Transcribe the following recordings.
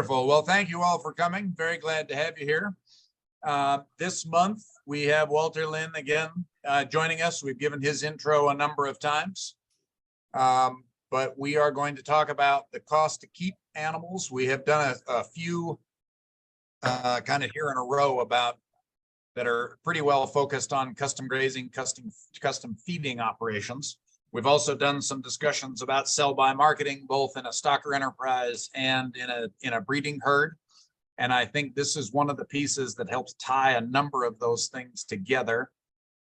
Wonderful. Well, thank you all for coming. Very glad to have you here. This month, we have Walter Lynn again joining us. We've given his intro a number of times. But we are going to talk about the cost to keep animals. We have done a few kind of here in a row about that are pretty well focused on custom grazing, custom feeding operations. We've also done some discussions about sell-by marketing, both in a stocker enterprise and in a breeding herd. And I think this is one of the pieces that helps tie a number of those things together.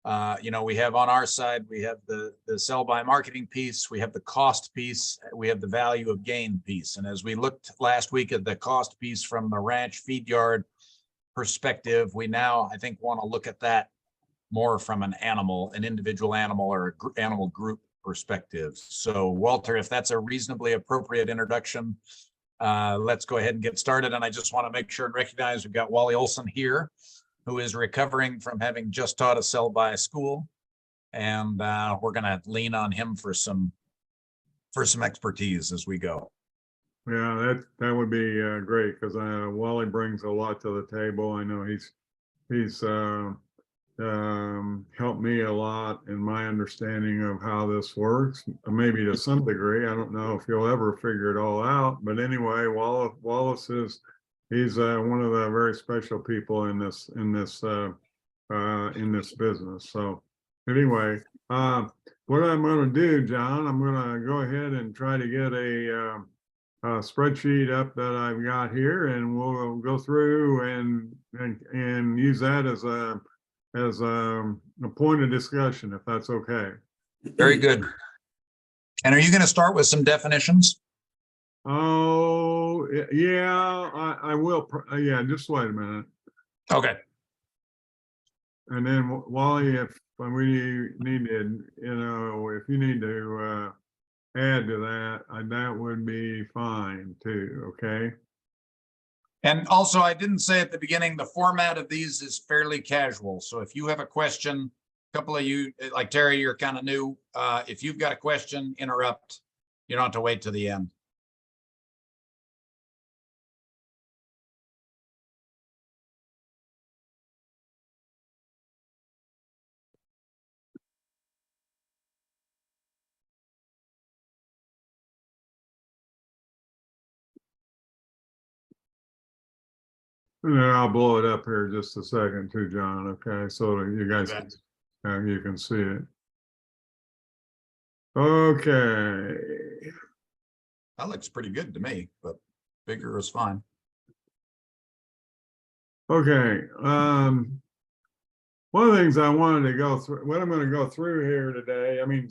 We have on our side, we have the sell-by marketing piece, we have the cost piece, we have the value of gain piece. And as we looked last week at the cost piece from the ranch feed yard perspective, we now, I think, want to look at that more from an individual animal or animal group perspective. So Walter, if that's a reasonably appropriate introduction, let's go ahead and get started. And I just want to make sure and recognize we've got Wally Olson here, who is recovering from having just taught a sell-by school. And we're going to lean on him for some expertise as we go. Yeah, that would be great, because Wally brings a lot to the table. I know he's helped me a lot in my understanding of how this works, maybe to some degree. I don't know if you'll ever figure it all out, but anyway, Wallace he's one of the very special people in this business. So anyway, what I'm going to do, John, I'm going to go ahead and try to get a spreadsheet up that I've got here, and we'll go through and use that as a point of discussion, if that's okay. Very good. And are you going to start with some definitions? Oh, yeah, I will. Yeah, just wait a minute. Okay. And then Wally, if we need to, if you need to add to that, that would be fine too. Okay. And also, I didn't say at the beginning, the format of these is fairly casual. So if you have a question, a couple of you, like Terry, you're kind of new. If you've got a question, interrupt. You don't have to wait to the end. And then I'll blow it up here just a second too, John. Okay, so you guys you can see it. Okay. That looks pretty good to me, but bigger is fine. Okay. One of the things I wanted to go through, what I'm going to go through here today, I mean,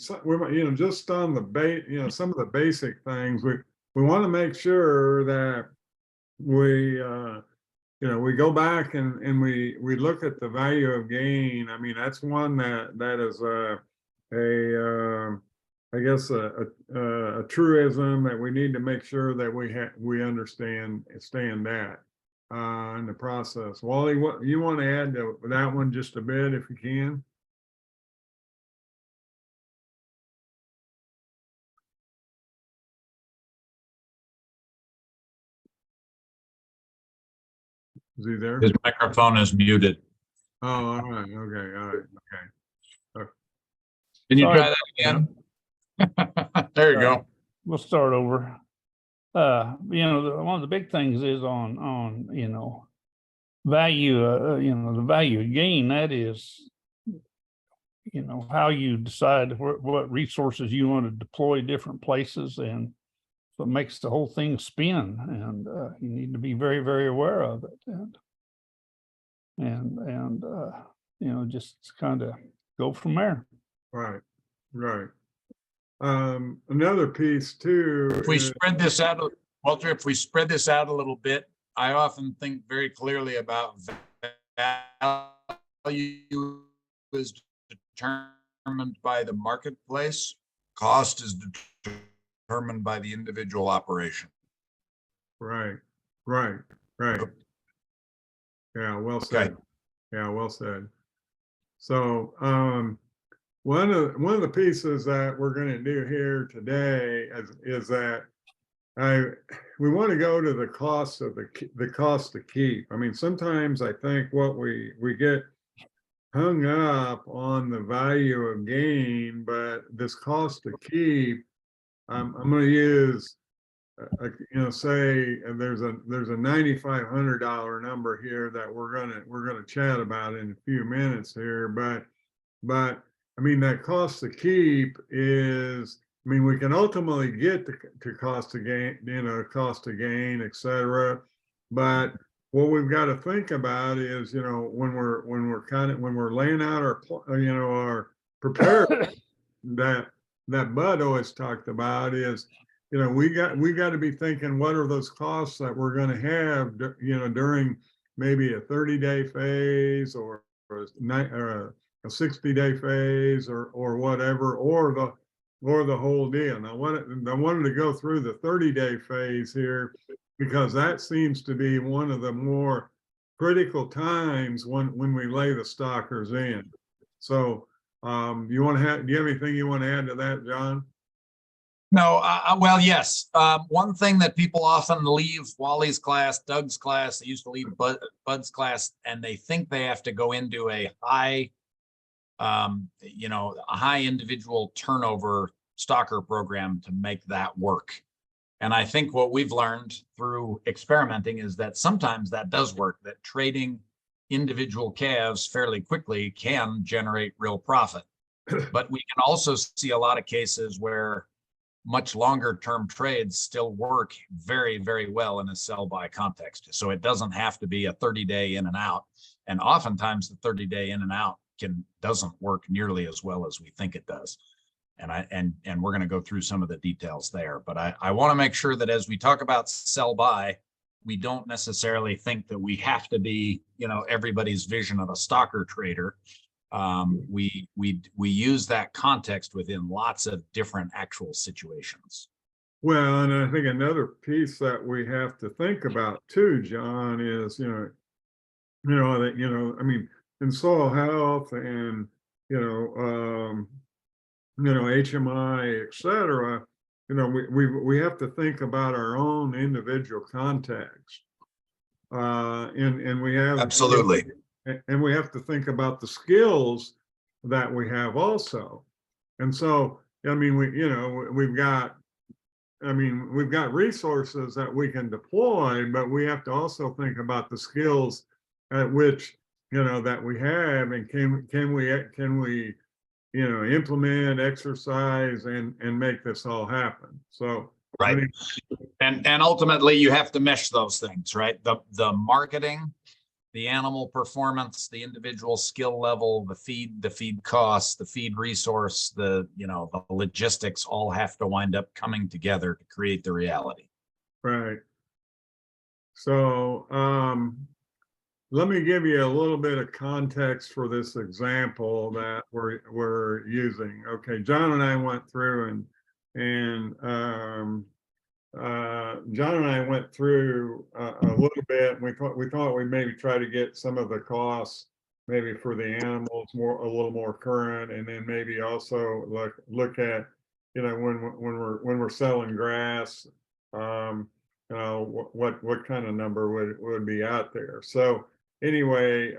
just on the some of the basic things, we want to make sure that we we go back and we look at the value of gain. I mean, that's one that is I guess a truism that we need to make sure that we understand that in the process. Wally, what you want to add to that one just a bit, if you can? Is he there? His microphone is muted. Oh, all right. Okay. All right. Okay. Can you try that again? There you go. We'll start over. One of the big things is on value. The value of gain. That is, how you decide what resources you want to deploy different places, and what makes the whole thing spin. And you need to be very, very aware of it, and just kind of go from there. Right. Another piece too. If we spread this out, Walter, if we spread this out a little bit, I often think very clearly about value is determined by the marketplace. Cost is determined by the individual operation. Right. Yeah, well said. Okay. Yeah, well said. So one of the pieces that we're going to do here today is that we want to go to the cost of the cost to keep. I mean, sometimes I think what we get hung up on the value of gain, but this cost to keep, I'm going to use, say there's a $9,500 number here that we're gonna chat about in a few minutes here, but I mean that cost to keep is, I mean, we can ultimately get to cost to gain, cost to gain, et cetera. But what we've got to think about is, when we're laying out our prepare that Bud always talked about is, we got to be thinking, what are those costs that we're going to have, during maybe a 30-day phase or a 60-day phase or whatever, or the whole deal. Now, I wanted to go through the 30-day phase here because that seems to be one of the more critical times when we lay the stockers in. So, do you have anything you want to add to that, John? No, well, yes. One thing that people often leave Wally's class, Doug's class, they used to leave Bud's class, and they think they have to go into a high, a high individual turnover stalker program to make that work. And I think what we've learned through experimenting is that sometimes that does work, that trading individual calves fairly quickly can generate real profit. But we can also see a lot of cases where much longer term trades still work very, very well in a sell buy context. So it doesn't have to be a 30-day in and out. And oftentimes the 30-day in and out doesn't work nearly as well as we think it does. And we're going to go through some of the details there. But I want to make sure that as we talk about sell buy, we don't necessarily think that we have to be, everybody's vision of a stalker trader. We use that context within lots of different actual situations. Well, and I think another piece that we have to think about too, John, is I mean, in soil health and HMI, et cetera, we have to think about our own individual context, and we have Absolutely. and we have to think about the skills that we have also. And so, I mean, we've got resources that we can deploy, but we have to also think about the skills at which, that we have, and can we implement, exercise, and make this all happen. So, right. I mean, and ultimately you have to mesh those things, right? The marketing, the animal performance, the individual skill level, the feed costs, the feed resource, the logistics all have to wind up coming together to create the reality. Right. So, let me give you a little bit of context for this example that we're using. Okay, John and I went through John and I went through a little bit. We thought we'd maybe try to get some of the costs maybe for the animals a little more current, and then maybe also look at when we're selling grass, what kind of number would be out there. So anyway,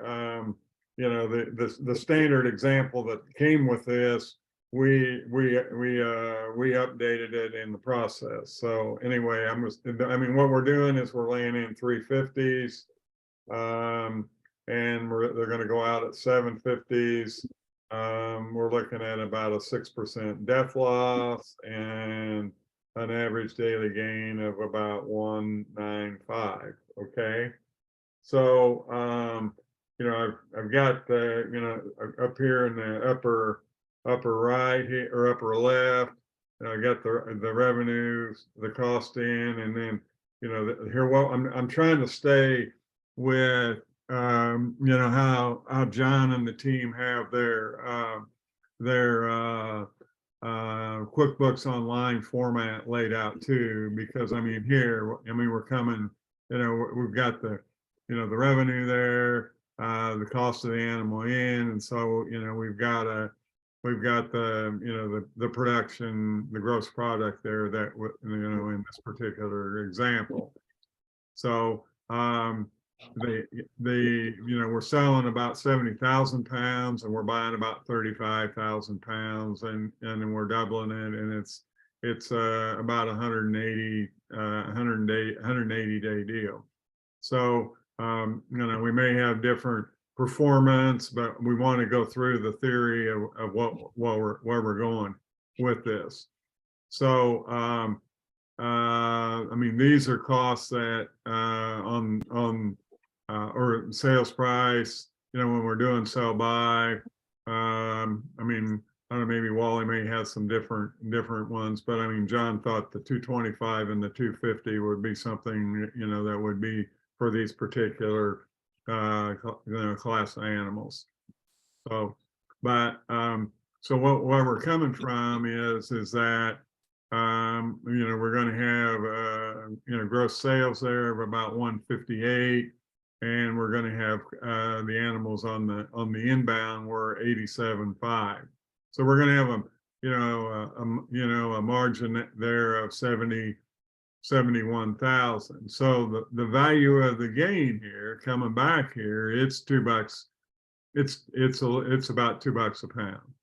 the standard example that came with this, we updated it in the process. So anyway, what we're doing is we're laying in 350s, and they're going to go out at 750s. We're looking at about a 6% death loss and an average daily gain of about 195. Okay. So, I've got up here in the upper right here, or upper left, I got the revenues, the cost in, and then, here, well, I'm trying to stay with, how John and the team have their QuickBooks Online format laid out too, because we're coming, we've got the revenue there, the cost of the animal in, and so we've got we've got the, the production, the gross product there that, in this particular example. So, we're selling about 70,000 pounds and we're buying about 35,000 pounds, and then we're doubling it, and it's about 180 day deal. So, we may have different performance, but we want to go through the theory of where we're going with this. So, these are costs that or sales price, when we're doing sell by. I don't know, maybe Wally may have some different ones, but John thought the 225 and the 250 would be something, that would be for these particular class of animals. So, but so where we're coming from is that we're going to have gross sales there of about 158, and we're going to have the animals on the inbound were 87.5. So we're going to have a margin there of 71,000. So the value of the gain here coming back here, it's $2. It's about $2 a pound.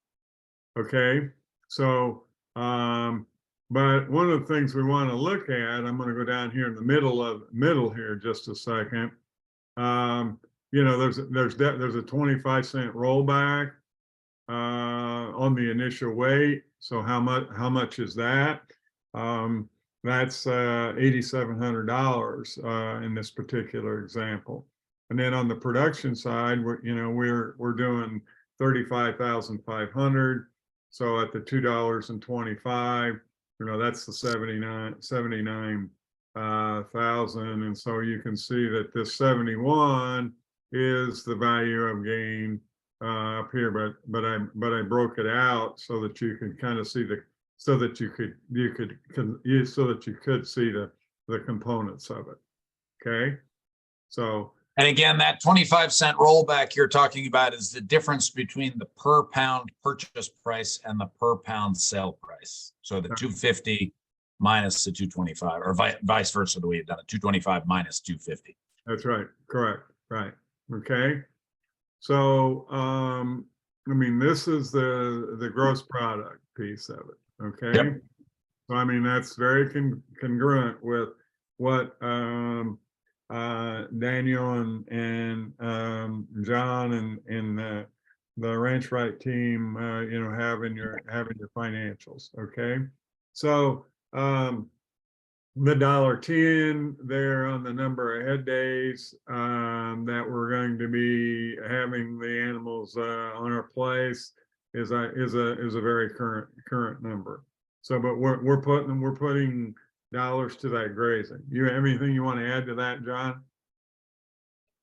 Okay, so but one of the things we want to look at, I'm going to go down here in the middle here just a second. There's a 25-cent rollback on the initial weight. So how much is that? That's $8,700 in this particular example. And then on the production side, we're doing 35,500. So at the $2.25, that's the 79,000. And so you can see that this 71 is the value of gain up here, but I broke it out so that you could kind of see so that you could see the components of it. Okay, so. And again, that 25-cent rollback you're talking about is the difference between the per pound purchase price and the per pound sale price. So the 250 minus the 225, or vice versa, the way you've done it, 225 minus 250. That's right. Correct. Right. Okay. So, this is the gross product piece of it. Okay. Yep. So, that's very congruent with what Daniel and John and the Ranch Right team, have in your financials. Okay. So, the $1.10 there on the number of head days that we're going to be having the animals on our place is a very current number. So, but we're putting dollars to that grazing. You have anything you want to add to that, John?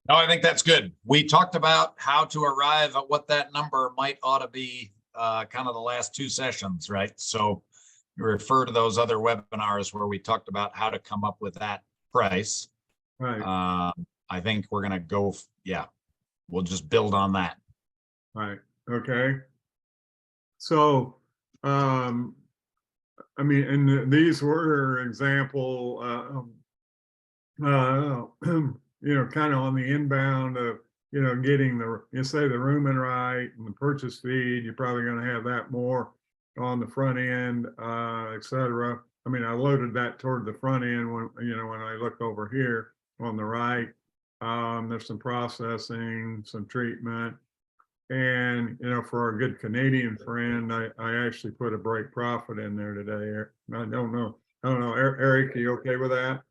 No, I think that's good. We talked about how to arrive at what that number ought to be kind of the last two sessions, right? So refer to those other webinars where we talked about how to come up with that price. Right. I think we're going to go, we'll just build on that. Right. Okay. So, and these were example, kind of on the inbound of, getting the rumen right and the purchase feed. You're probably going to have that more on the front end, etc. I loaded that toward the front end when I look over here on the right. There's some processing, some treatment, and for our good Canadian friend, I actually put a break profit in there today. I don't know, Eric, are you okay with that?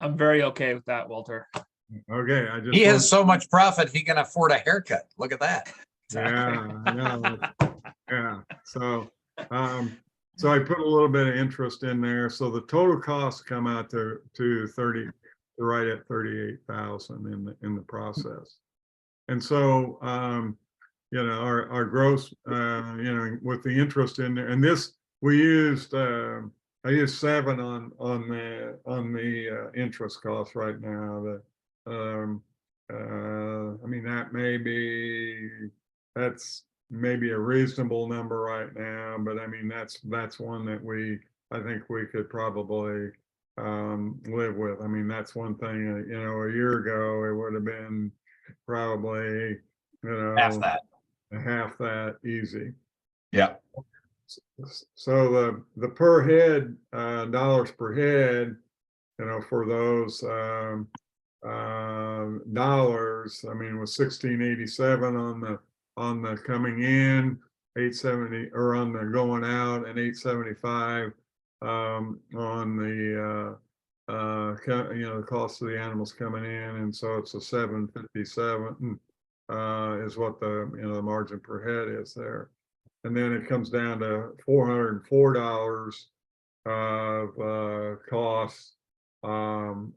I'm very okay with that, Walter. Okay, he has so much profit he can afford a haircut. Look at that. Yeah, I know. Yeah. So, so I put a little bit of interest in there. So the total costs come out to right at 38,000 in the process. And so, our gross, with the interest in there, and this we used. I used 7 on the interest cost right now. That may be that's maybe a reasonable number right now, but I mean, that's one that I think we could probably live with. I mean, that's one thing, you know, a year ago, it would have been probably, you Half know, that. half that easy. Yeah. So the per head, dollars per head, you know, for those dollars, I mean, was 1687 on the coming in, 870, or on the going out, and 875 on the you know, the cost of the animals coming in, and so it's a 757 is what the, you know, the margin per head is there. And then it comes down to $404 of costs in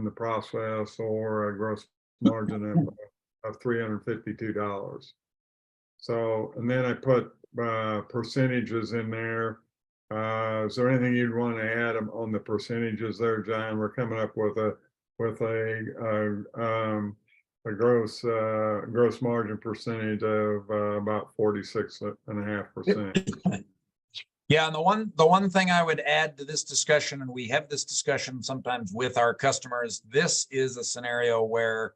the process, or a gross margin of $352. So, and then I put percentages in there. Is there anything you'd want to add on the percentages there, John? We're coming up with a gross margin percentage of about 46.5%. Yeah, and the one thing I would add to this discussion, and we have this discussion sometimes with our customers, this is a scenario where,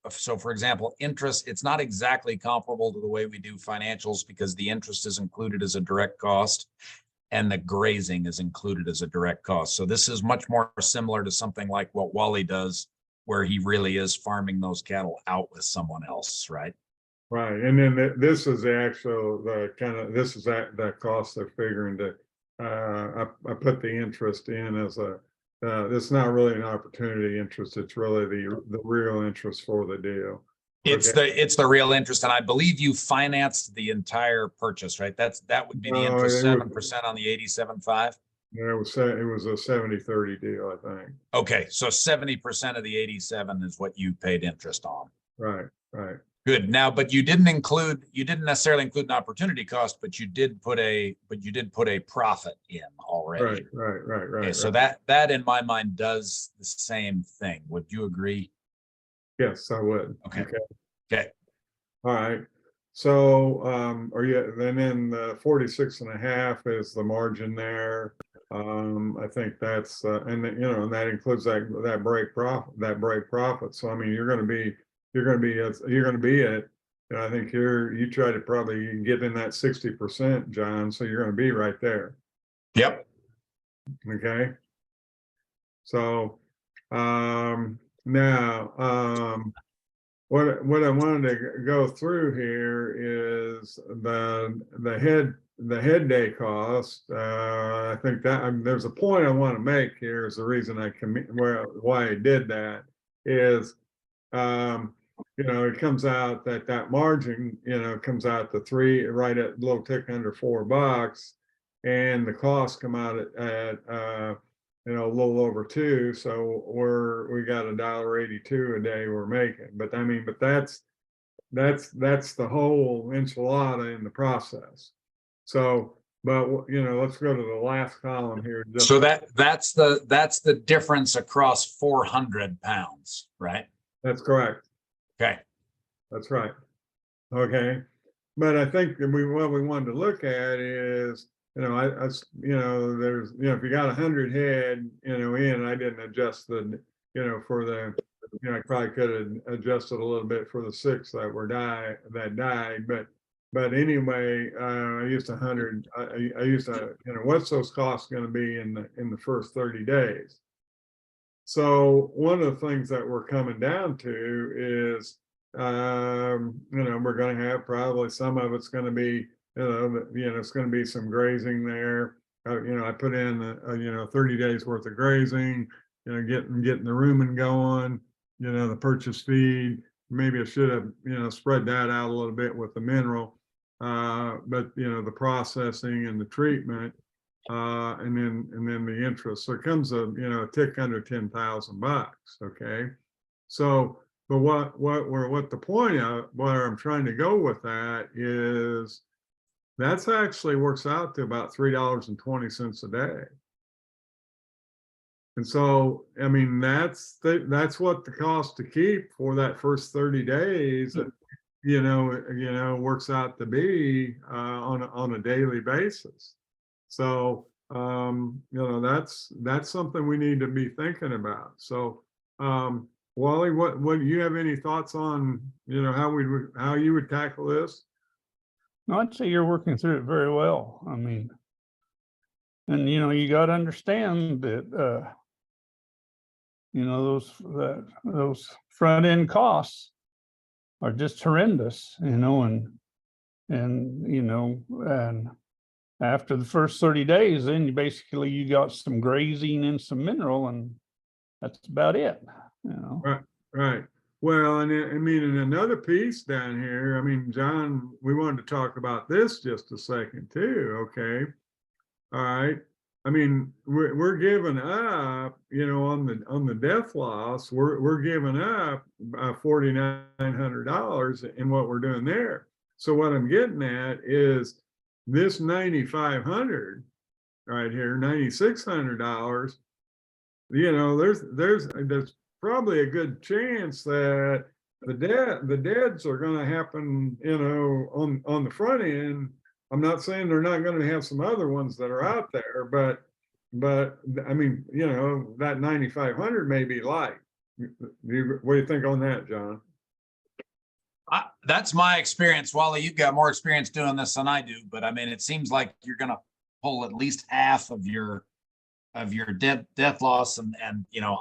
so for example, interest, it's not exactly comparable to the way we do financials, because the interest is included as a direct cost and the grazing is included as a direct cost. So this is much more similar to something like what Wally does, where he really is farming those cattle out with someone else, right? Right, and then this is the actual, this is that cost they're figuring to, I put the interest in as a, it's not really an opportunity interest, it's really the real interest for the deal. It's the real interest, and I believe you financed the entire purchase, right? That would be the interest, 7% on the 87.5. Yeah, it was a 70-30 deal, I think. Okay, so 70% of the 87 is what you paid interest on. Right. Good. Now, but you didn't necessarily include an opportunity cost, but you did put a profit in already. Right. Okay, so that in my mind does the same thing. Would you agree? Yes, I would. Okay. All right. So, and then the 46.5 is the margin there. I think that's, and you know, and that includes that break profit. So, I mean, you're going to be at, you know, I think you try to probably get in that 60%, John. So you're going to be right there. Yep. Okay. So, now, what I wanted to go through here is the head day cost. I think that there's a point I want to make here. Is the reason why I did that is, you know, it comes out that margin, you know, comes out to right at a little tick under $4, and the costs come out at you know, a little over $2. So we got $1.82 a day we're making. But I mean, but that's the whole enchilada in the process. So, but you know, let's go to the last column here. So that's the difference across 400 pounds, right? That's correct. Okay. That's right. Okay. But I think that what we wanted to look at is, you know, you know, there's, you know, if you got 100 head, you know, I didn't adjust the, you know, for the, you know, I probably could have adjusted a little bit for the 6 that died, but anyway, I used 100. I used to, you know, what's those costs going to be in the first 30 days? So one of the things that we're coming down to is, you know, we're going to have probably some of it's going to be, you know, it's going to be some grazing there. You know, I put in, you know, 30 days worth of grazing, you know, getting the rumen going, you know, the purchase feed. Maybe I should have, you know, spread that out a little bit with the mineral, but you know, the processing and the treatment, and then the interest. So it comes a, you know, a tick under $10,000. Okay, so but what the point of where I'm trying to go with that is, that's actually works out to about $3.20 a day. And so, I mean, that's what the cost to keep for that first 30 days. works out to be on a daily basis. So that's something we need to be thinking about. So Wally, what do you have any thoughts on how you would tackle this? No, I'd say you're working through it very well. I mean, and you got to understand that those front end costs are just horrendous, and after the first 30 days, then you got some grazing and some mineral, and that's about it. Right. Well, and I mean, in another piece down here, I mean, John, we wanted to talk about this just a second too. Okay. All right. I mean, we're giving up, on the death loss, we're giving up $4,900 in what we're doing there. So what I'm getting at is this $9,500 right here, $9,600. There's probably a good chance that the deads are going to happen, on the front end. I'm not saying they're not going to have some other ones that are out there, but I mean, that 9,500 may be light. What do you think on that, John? That's my experience. Wally, you've got more experience doing this than I do, but I mean, it seems like you're going to pull at least half of your death loss and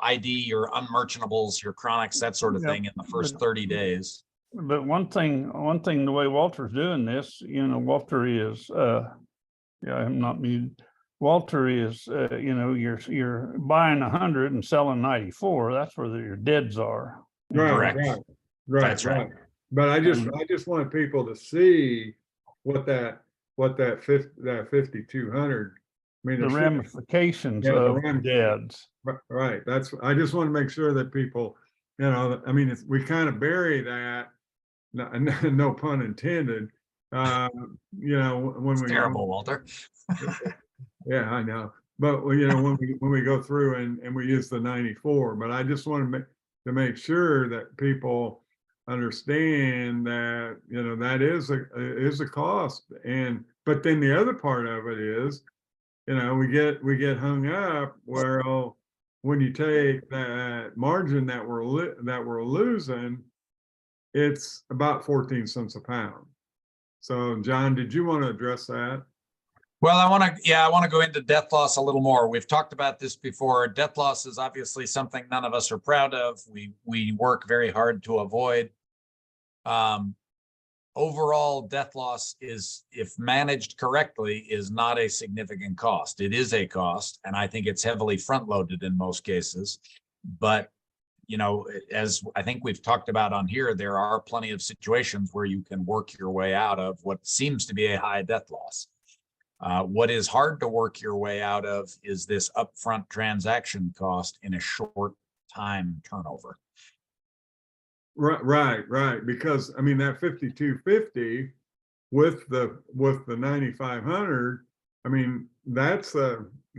ID, your unmerchantable, your chronics, that sort of thing in the first 30 days. But one thing, the way Walter's doing this, Walter is, I'm not muted. Walter is, you're buying 100 and selling 94. That's where your deads are. Correct. Right. That's right. But I just want people to see what that 5,200. I mean, the ramifications of deads. Right. I just want to make sure that people, I mean, we kind of bury that. No pun intended. When it's we terrible, Walter. Yeah, I know. But when we go through and we use the 94, but I just want to make sure that people understand that that is a cost. But then the other part of it is, we get hung up where when you take that margin that we're losing, it's about 14 cents a pound. So, John, did you want to address that? Well, I want to go into death loss a little more. We've talked about this before. Death loss is obviously something none of us are proud of. We work very hard to avoid. Overall, death loss is, if managed correctly, is not a significant cost. It is a cost, and I think it's heavily front-loaded in most cases. But as I think we've talked about on here, there are plenty of situations where you can work your way out of what seems to be a high death loss. What is hard to work your way out of is this upfront transaction cost in a short time turnover. Right. Because I mean, that 5,250 with the 9,500, I mean, that's I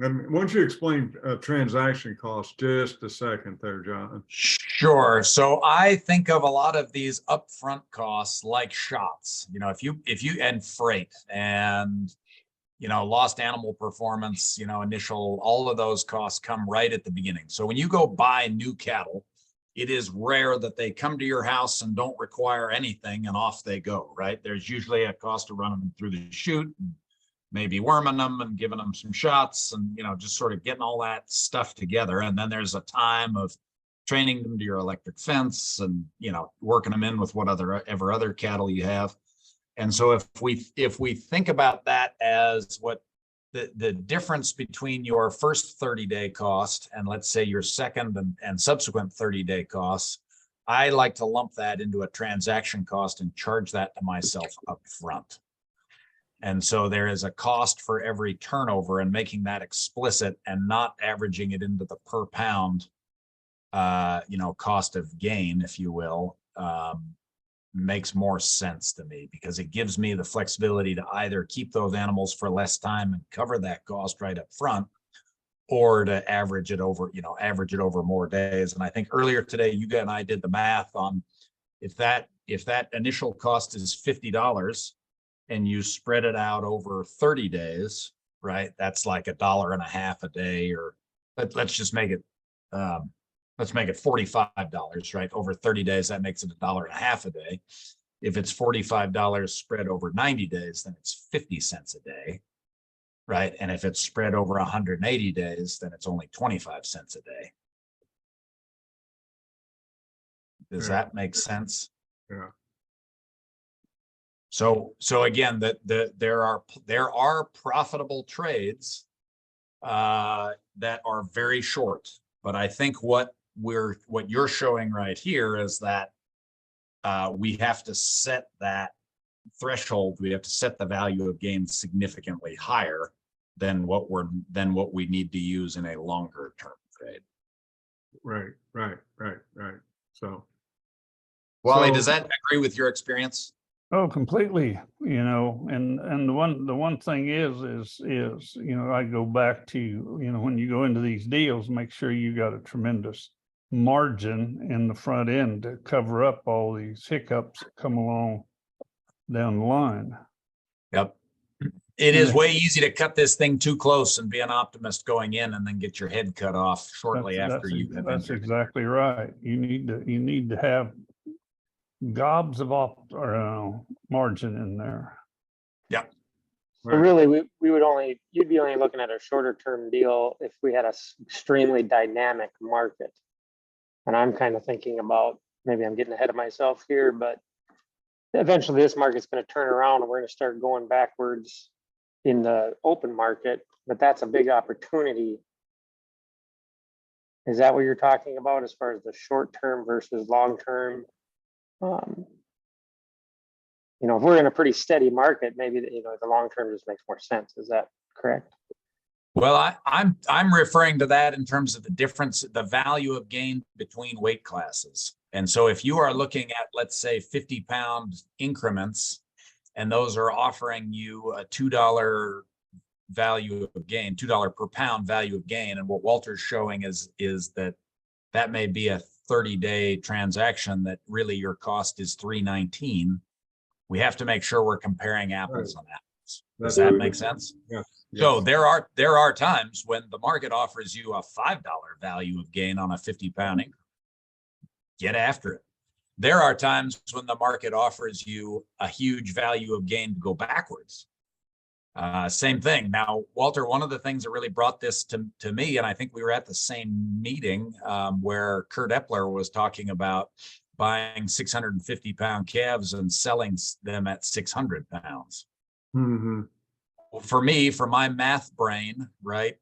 mean, why don't you explain transaction cost just a second there, John? Sure. So I think of a lot of these upfront costs like shots, if you and freight and lost animal performance, initial, all of those costs come right at the beginning. So when you go buy new cattle, it is rare that they come to your house and don't require anything and off they go, right? There's usually a cost of running them through the chute, and maybe worming them and giving them some shots and, just sort of getting all that stuff together. And then there's a time of training them to your electric fence and, working them in with whatever other cattle you have. And so if we think about that as what the difference between your first 30-day cost and let's say your second and subsequent 30-day costs, I like to lump that into a transaction cost and charge that to myself up front. And so there is a cost for every turnover, and making that explicit and not averaging it into the per pound, cost of gain, if you will, makes more sense to me, because it gives me the flexibility to either keep those animals for less time and cover that cost right up front, or to average it over more days. And I think earlier today, you and I did the math on if that initial cost is $50 and you spread it out over 30 days, right? That's like $1.50 a day, or let's just make it let's make it $45, right? Over 30 days, that makes it $1.50 a day. If it's $45 spread over 90 days, then it's 50 cents a day, right? And if it's spread over 180 days, then it's only 25 cents a day. Does Yeah. that make sense? Yeah. So again, there are profitable trades that are very short, but I think what you're showing right here is that we have to set that threshold. We have to set the value of gain significantly higher than what we need to use in a longer term trade. Right. So, Wally, So- does that agree with your experience? Oh, completely, and the one thing is, I go back to, when you go into these deals, make sure you got a tremendous margin in the front end to cover up all these hiccups that come along down the line. Yep. It is way easy to cut this thing too close and be an optimist going in and then get your head cut off shortly after you have That's entered. exactly right. You need to have gobs of margin in there. Yeah. So really, you'd be only looking at a shorter term deal if we had a extremely dynamic market. And I'm kind of thinking about, maybe I'm getting ahead of myself here, but eventually this market's going to turn around and we're going to start going backwards in the open market, but that's a big opportunity. Is that what you're talking about as far as the short term versus long term? If we're in a pretty steady market, maybe the long term just makes more sense. Is that correct? Well, I'm referring to that in terms of the difference, the value of gain between weight classes. And so if you are looking at, let's say, 50-pound increments, and those are offering you a $2 value of gain, $2 per pound value of gain, and what Walter's showing is that may be a 30-day transaction that really your cost is $3.19. We have to make sure we're comparing apples on apples. Does that make sense? Yeah. So there are times when the market offers you a $5 value of gain on a 50-pound increment. Get after it. There are times when the market offers you a huge value of gain to go backwards. Same thing. Now, Walter, one of the things that really brought this to me, and I think we were at the same meeting where Kurt Epler was talking about buying 650-pound calves and selling them at 600 pounds. Mm-hmm. For me, for my math brain, right,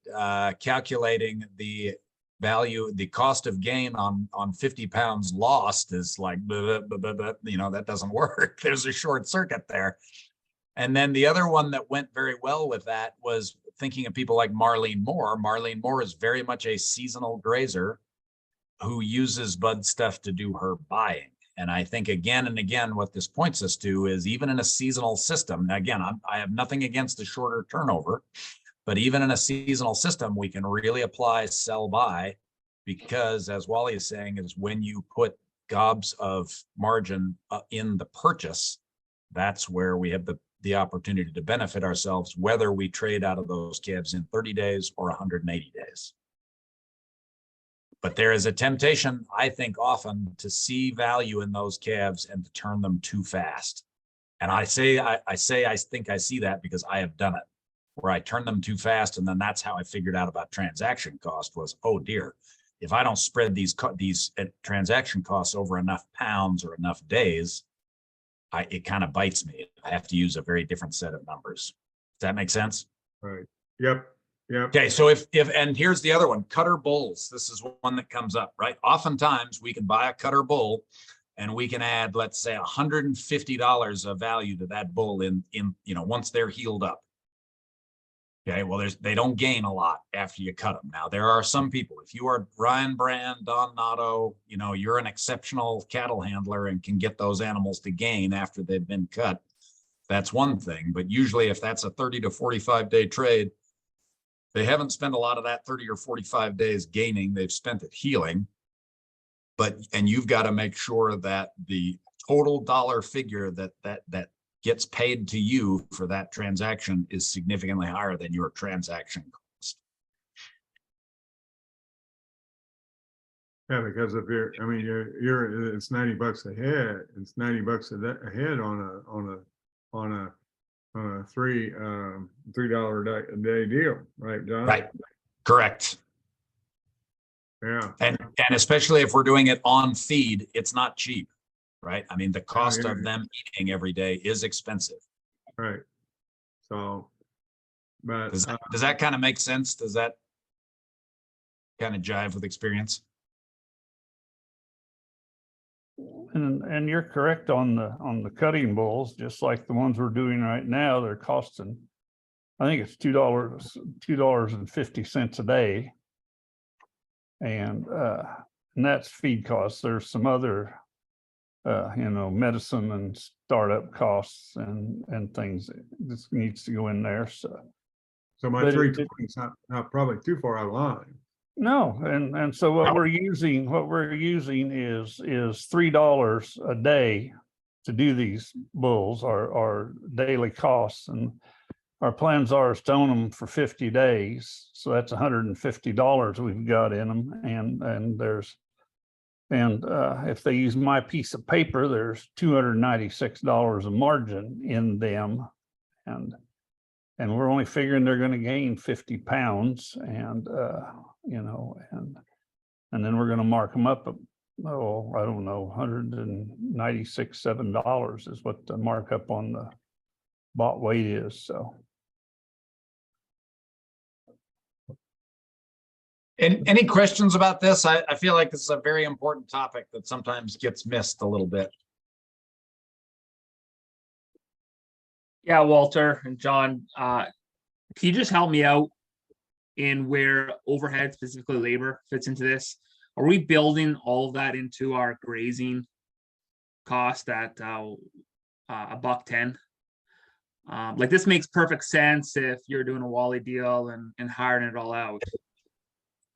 calculating the value, the cost of gain on 50 pounds lost is like, that doesn't work. There's a short circuit there. And then the other one that went very well with that was thinking of people like Marlene Moore. Marlene Moore is very much a seasonal grazer who uses bud stuff to do her buying. And I think again and again, what this points us to is even in a seasonal system, again, I have nothing against the shorter turnover, but even in a seasonal system, we can really apply sell buy, because as Wally is saying, is when you put gobs of margin in the purchase, that's where we have the opportunity to benefit ourselves, whether we trade out of those calves in 30 days or 180 days. But there is a temptation, I think, often to see value in those calves and to turn them too fast. And I think I see that because I have done it, where I turn them too fast. And then that's how I figured out about transaction cost was, oh dear, if I don't spread these transaction costs over enough pounds or enough days, it kind of bites me. I have to use a very different set of numbers. Does that make sense? Right. Yep. Okay, so and here's the other one, cutter bulls. This is one that comes up, right? Oftentimes we can buy a cutter bull and we can add, let's say, $150 of value to that bull in once they're healed up. Okay, well, they don't gain a lot after you cut them. Now, there are some people, if you are Ryan Brand, Don Nato, you're an exceptional cattle handler and can get those animals to gain after they've been cut. That's one thing. But usually if that's a 30 to 45 day trade, they haven't spent a lot of that 30 or 45 days gaining. They've spent it healing. And you've got to make sure that the total dollar figure that gets paid to you for that transaction is significantly higher than your transaction cost. Yeah, because if you're, I mean, it's $90 a head. It's $90 a head on a $3 a day deal, right, John? Right. Correct. Yeah. And especially if we're doing it on feed, it's not cheap, right? I mean, the cost yeah. of them eating every day is expensive. Right. So, but Does that kind of make sense? Does that kind of jive with experience? And you're correct on the cutting bulls, just like the ones we're doing right now, they're costing, I think it's $2.50 a day. And that's feed costs. There's some other medicine and startup costs and things that just needs to go in there. So my but 320 is not probably too far out of line. no, and so what we're using is $3 a day to do these bulls, our daily costs, and our plans are to own them for 50 days. So that's $150 we've got in them, and if they use my piece of paper, there's $296 of margin in them, and we're only figuring they're going to gain 50 pounds, and and then we're going to mark them up. I don't know, $196.7 is what the markup on the bought weight is. So. And any questions about this? I feel like this is a very important topic that sometimes gets missed a little bit. Yeah, Walter and John, can you just help me out in where overhead, specifically labor, fits into this? Are we building all of that into our grazing cost at $1.10? Like, this makes perfect sense if you're doing a Wally deal and hiring it all out.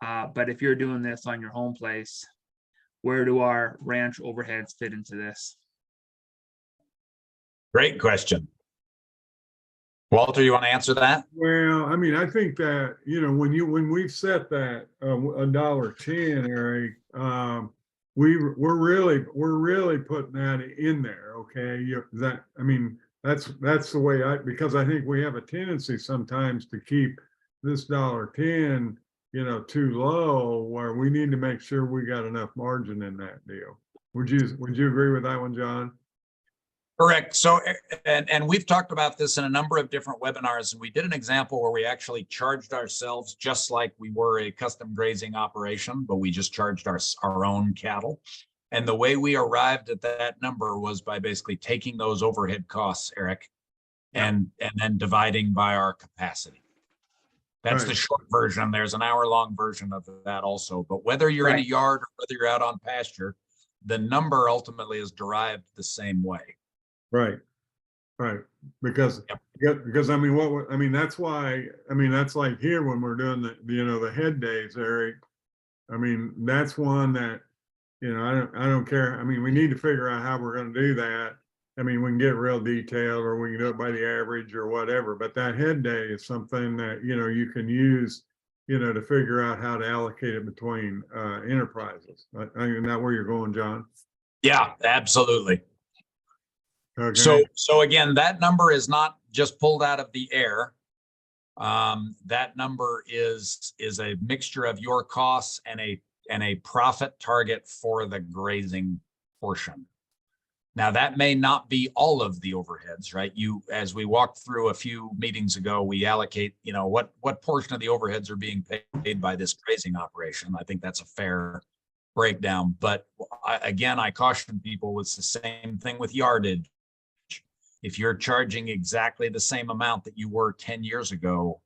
But if you're doing this on your home place, where do our ranch overheads fit into this? Great question. Walter, you want to answer that? Well, I mean, I think that, when we've set that $1.10, Eric, we're really putting that in there. Okay. That's the way because I think we have a tendency sometimes to keep this $1.10, too low, where we need to make sure we got enough margin in that deal. Would you agree with that one, John? Correct. So, and we've talked about this in a number of different webinars, and we did an example where we actually charged ourselves just like we were a custom grazing operation, but we just charged our own cattle. And the way we arrived at that number was by basically taking those overhead costs, Eric, and then dividing by our capacity. That's Right. the short version. There's an hour-long version of that also. But whether you're in a yard or whether you're out on pasture, the number ultimately is derived the same way. Right. Because that's why, that's like here when we're doing the head days, Eric. That's one that, I don't care. We need to figure out how we're going to do that. We can get real detailed, or we can do it by the average or whatever, but that head day is something that, you can use, to figure out how to allocate it between enterprises. Isn't that where you're going, John? Yeah, absolutely. Okay. So again, that number is not just pulled out of the air. That number is a mixture of your costs and a profit target for the grazing portion. Now, that may not be all of the overheads, right? As we walked through a few meetings ago, we allocate, what portion of the overheads are being paid by this grazing operation. I think that's a fair breakdown. But I caution people, it's the same thing with yardage. If you're charging exactly the same amount that you were 10 years ago,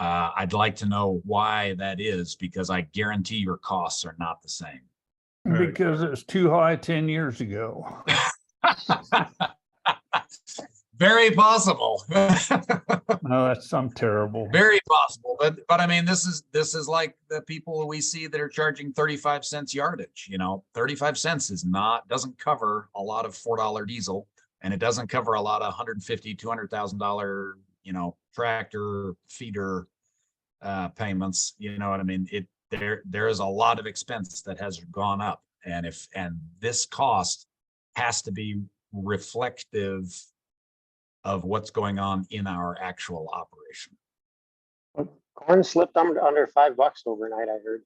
I'd like to know why that is, because I guarantee your costs are not the same. Because it's too high 10 years ago. Very possible. No, that's some terrible. Very possible, but I mean, this is like the people we see that are charging 35 cents yardage, 35 cents doesn't cover a lot of $4 diesel, and it doesn't cover a lot of $150,000, $200,000, tractor feeder payments. You know what I mean? There is a lot of expense that has gone up, and this cost has to be reflective of what's going on in our actual operation. Corn slipped under $5 overnight, I heard.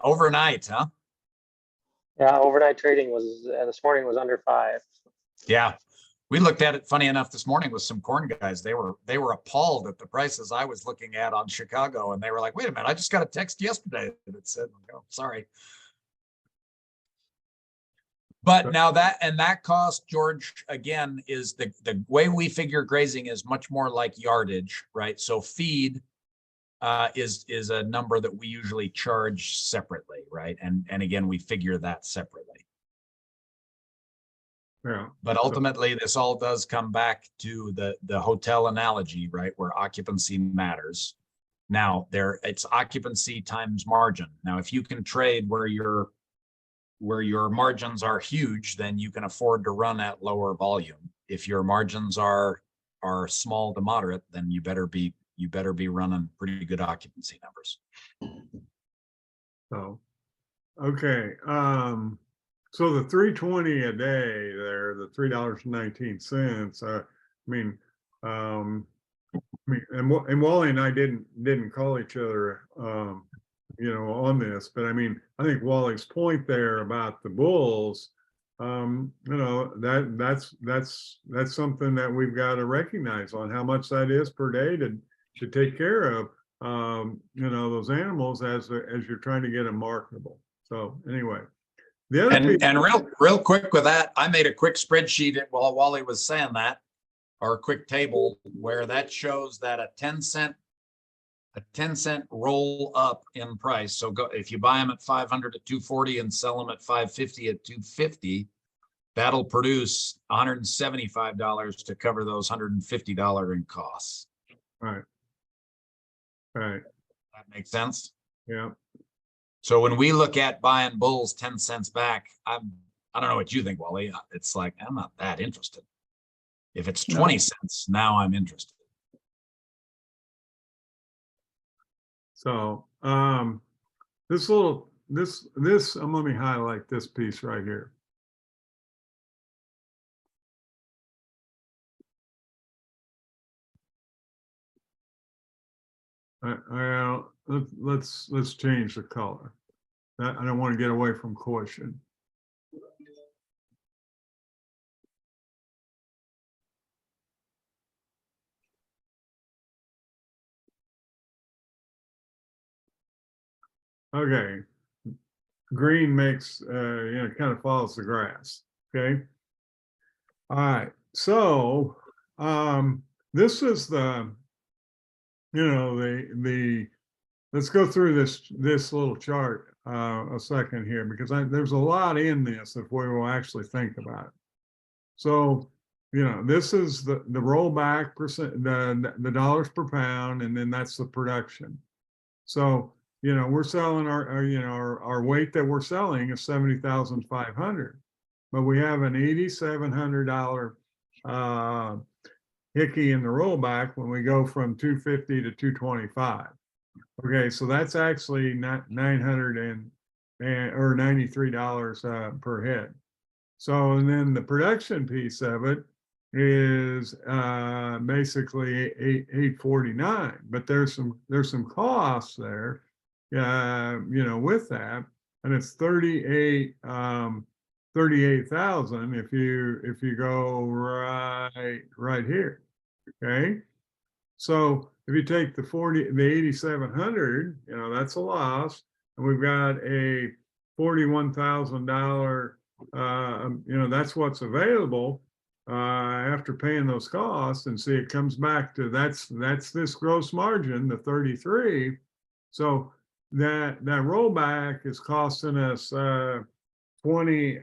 Overnight, huh? Yeah, overnight trading was, this morning was under 5. Yeah. We looked at it, funny enough, this morning with some corn guys. They were appalled at the prices I was looking at on Chicago, and they were like, wait a minute, I just got a text yesterday that said, oh, sorry. But now that cost, George, again, is the way we figure grazing is much more like yardage, right? So feed is a number that we usually charge separately, right? And again, we figure that separately. Yeah. But ultimately, this all does come back to the hotel analogy, right? Where occupancy matters. Now it's occupancy times margin. Now, if you can trade where your margins are huge, then you can afford to run at lower volume. If your margins are small to moderate, then you better be running pretty good occupancy numbers. So, okay. So the 320 a day there, the $3.19. And Wally and I didn't call each other, on this, but I think Wally's point there about the bulls, that's something that we've got to recognize on how much that is per day to take care of, those animals as you're trying to get them marketable. So anyway, the other and real quick with that, I made a quick spreadsheet while Wally was saying that, or a quick table where that shows that a 10 cent roll up in price. So if you buy them at 500 at 240 and sell them at 550 at 250, that'll produce $175 to cover those $150 in costs. Right. That makes sense. Yeah. So when we look at buying bulls 10 cents back, I don't know what you think, Wally. It's like, I'm not that interested. If it's 20 cents, now I'm interested. So let me highlight this piece right here. Let's change the color. I don't want to get away from caution. Okay, green makes kind of follows the grass. Okay. All right. So this is the let's go through this little chart a second here, because there's a lot in this if we will actually think about it. So this is the rollback percent, the dollars per pound, and then that's the production. So we're selling our weight that we're selling is 70,500, but we have an $8,700 hickey in the rollback when we go from 250 to 225. Okay, so that's actually not $993 per head. So, and then the production piece of it is basically $849, but there's some costs there, with that, and it's 38,000 if you go right here. Okay, so if you take the 8,700, that's a loss, and we've got a $41,000. That's what's available after paying those costs, and see it comes back to that's this gross margin, the 33. So that rollback is costing us 20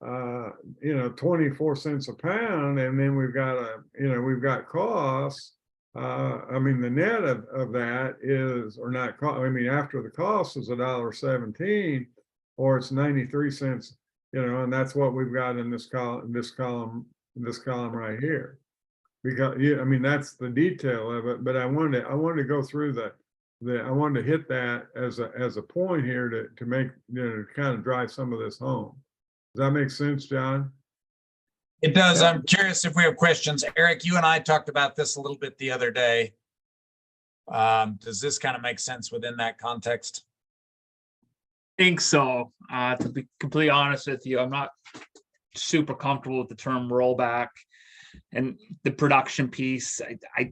you know, 24 cents a pound, and then we've got we've got costs. I mean, the net of that is, or not, I mean, after the cost is $1.17, or it's 93 cents, you know, and that's what we've got in this column right here. Because, yeah, I mean, that's the detail of it, but I wanted to go through I wanted to hit that as a point here to make, you know, to kind of drive some of this home. Does that make sense, John? It does. I'm curious if we have questions. Eric, you and I talked about this a little bit the other day. Does this kind of make sense within that context? Think so. To be completely honest with you, I'm not super comfortable with the term rollback and the production piece. I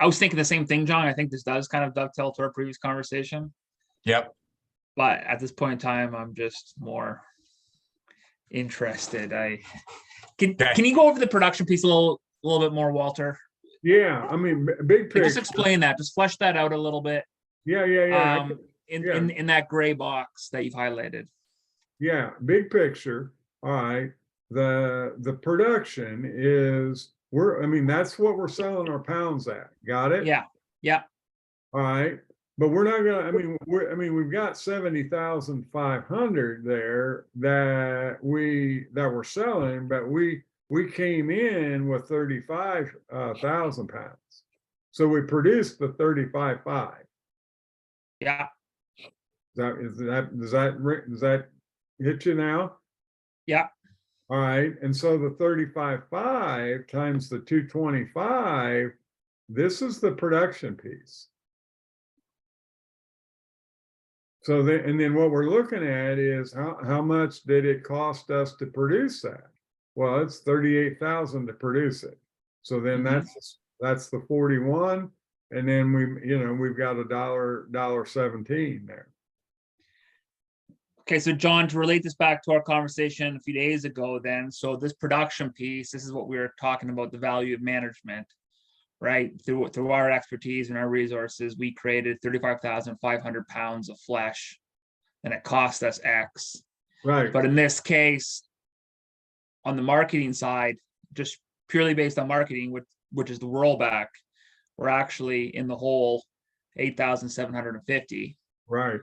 was thinking the same thing, John. I think this does kind of dovetail to our previous conversation, Yep. but at this point in time, I'm just more interested. Can you go over the production piece a little bit more, Walter? Yeah, I mean, big Like, picture. just explain that. Just flesh that out a little bit. Yeah. Yeah. Yeah. In that gray box that you've highlighted. Yeah, big picture. All right. The production is, I mean, that's what we're selling our pounds at. Got it? Yeah. Yeah. All right. But we're not gonna, I mean, we've got 70,500 there that we're selling, but we came in with 35,000 pounds. So we produced the 35.5. Yeah. Does that hit you now? Yeah. All right. And so the 35.5 times the 225, this is the production piece. So then what we're looking at is how much did it cost us to produce that? Well, it's 38,000 to produce it. So then that's the 41. And then we've got $1.17 there. Okay, so John, to relate this back to our conversation a few days ago, then, so this production piece, this is what we were talking about, the value of management, right? Through our expertise and our resources, we created 35,500 pounds of flesh, and it cost us X. Right. But in this case, on the marketing side, just purely based on marketing, which is the rollback, we're actually in the hole 8,750. Right.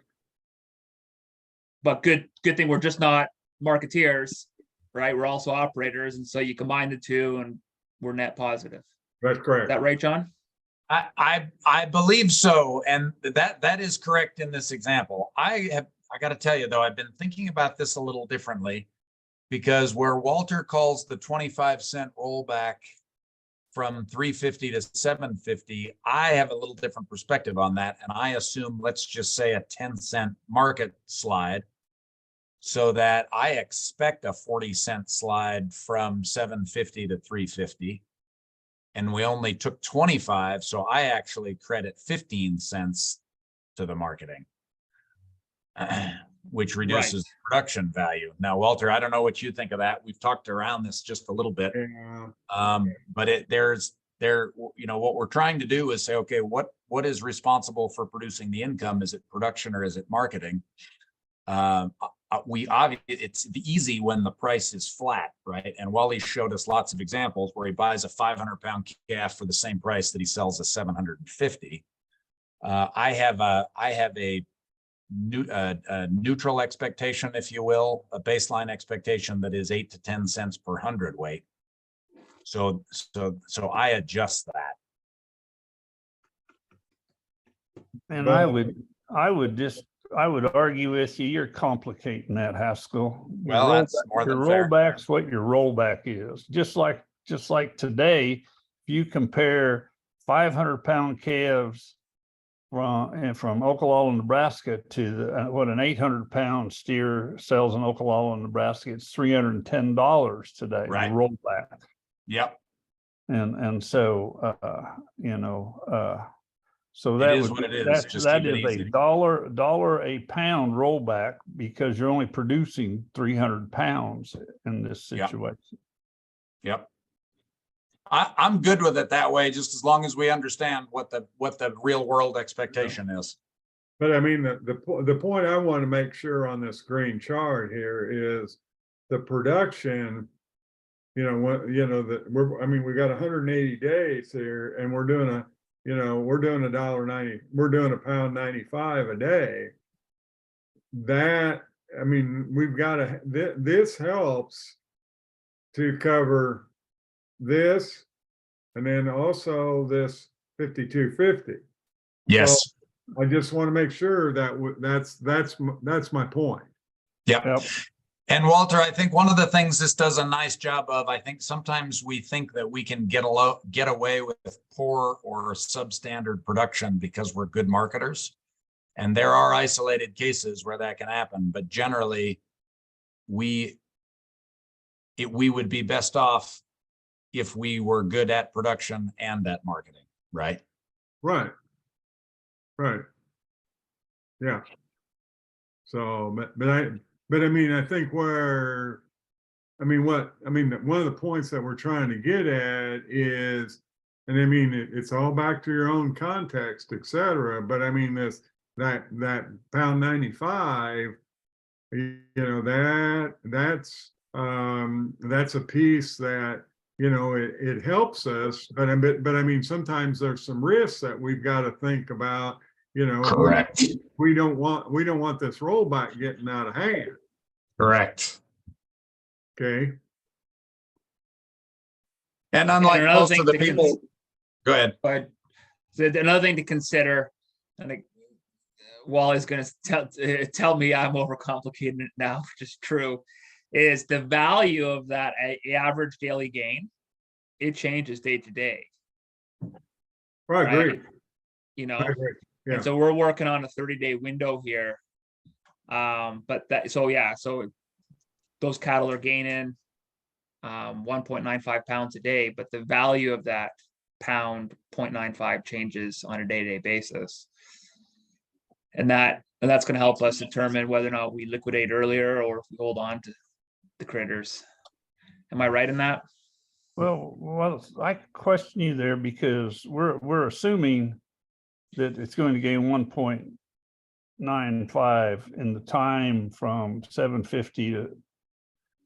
But good thing we're just not marketeers, right? We're also operators, and so you combine the two, and we're net positive. That's correct. Is that right, John? I believe so, and that is correct in this example. I got to tell you though, I've been thinking about this a little differently, because where Walter calls the 25-cent rollback from 350 to 750, I have a little different perspective on that, and I assume, let's just say, a 10-cent market slide, so that I expect a 40-cent slide from 750 to 350. And we only took 25, so I actually credit 15 cents to the marketing, which reduces production value. Now, Walter, I don't know what you think of that. We've talked around this just a little bit, but what we're trying to do is say, okay, what is responsible for producing the income? Is it production or is it marketing? It's easy when the price is flat, right? And Wally showed us lots of examples where he buys a 500-pound calf for the same price that he sells a 750. I have a neutral expectation, if you will, a baseline expectation that is 8 to 10 cents per hundredweight. So I adjust that. And I would argue with you, you're complicating that, Haskell. Well, that's more than fair. Rollback's what your rollback is. Just like today, if you compare 500-pound calves from Ocala, Nebraska to what an 800-pound steer sells in Ocala, Nebraska, it's $310 today. Right. Rollback. Yep. And so so that is what it is. That is a dollar a pound rollback, because you're only producing 300 pounds in this situation. Yep. I'm good with it that way, just as long as we understand what the real world expectation is. But I mean, the point I want to make sure on this green chart here is the production, you know, what, you know, that we're, I mean, we got 180 days here and we're doing a, you know, we're doing $1.90, we're doing £1.95 a day. That, I mean, we've got to, this helps to cover this, and then also this 5250. Yes. I just want to make sure that that's my point. Yep. Yep. And Walter, I think one of the things this does a nice job of, I think sometimes we think that we can get away with poor or substandard production because we're good marketers. And there are isolated cases where that can happen, but generally we would be best off if we were good at production and at marketing, right? Right. Right. Yeah. So, but I mean, I think one of the points that we're trying to get at is, and I mean, it's all back to your own context, et cetera. But I mean, that £1.95, you know, that's a piece that, you know, it helps us, but I mean, sometimes there's some risks that we've got to think about, you know. Correct. We don't want this rollback getting out of hand. Correct. Okay. And unlike another most thing of the to people, go ahead. But another thing to consider, and Wally's going to tell me I'm overcomplicating it now, which is true, is the value of that average daily gain. It changes day to day. Right. Great. You know, Yeah. and so we're working on a 30-day window here. But so those cattle are gaining 1.95 pounds a day, but the value of that pound 0.95 changes on a day-to-day basis. And that's going to help us determine whether or not we liquidate earlier or if we hold on to the critters. Am I right in that? Well, I question you there because we're assuming that it's going to gain 1.95 in the time from 750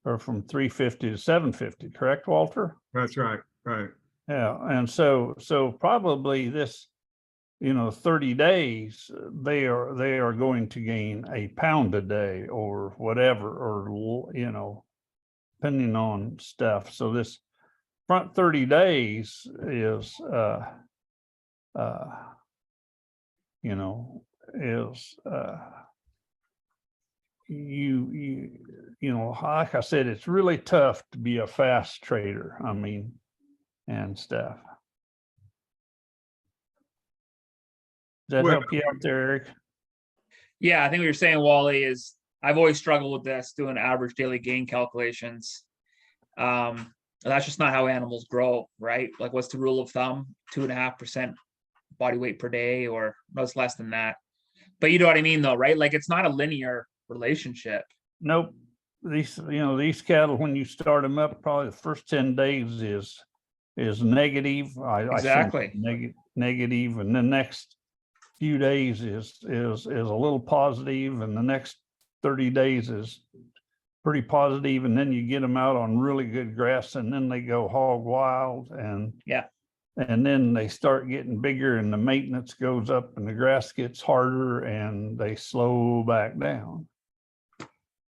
or from 350 to 750, correct, Walter? That's right. Right. Yeah, and so probably this, you know, 30 days, they are going to gain a pound a day or whatever, or, you know, depending on stuff. So this front 30 days is, you know, is, you know, like I said, it's really tough to be a fast trader. I mean, and stuff. Does that help you out there, Eric? Yeah, I think what you're saying, Wally, is I've always struggled with this, doing average daily gain calculations. That's just not how animals grow, right? Like, what's the rule of thumb? 2.5% body weight per day, or no, it's less than that. But you know what I mean, though, right? Like, it's not a linear relationship. Nope. These cattle, when you start them up, probably the first 10 days is negative. Exactly. Negative, and the next few days is a little positive, and the next 30 days is pretty positive, and then you get them out on really good grass, and then they go hog wild, and then they start getting bigger, and the maintenance goes up, and the grass gets harder, and they slow back down.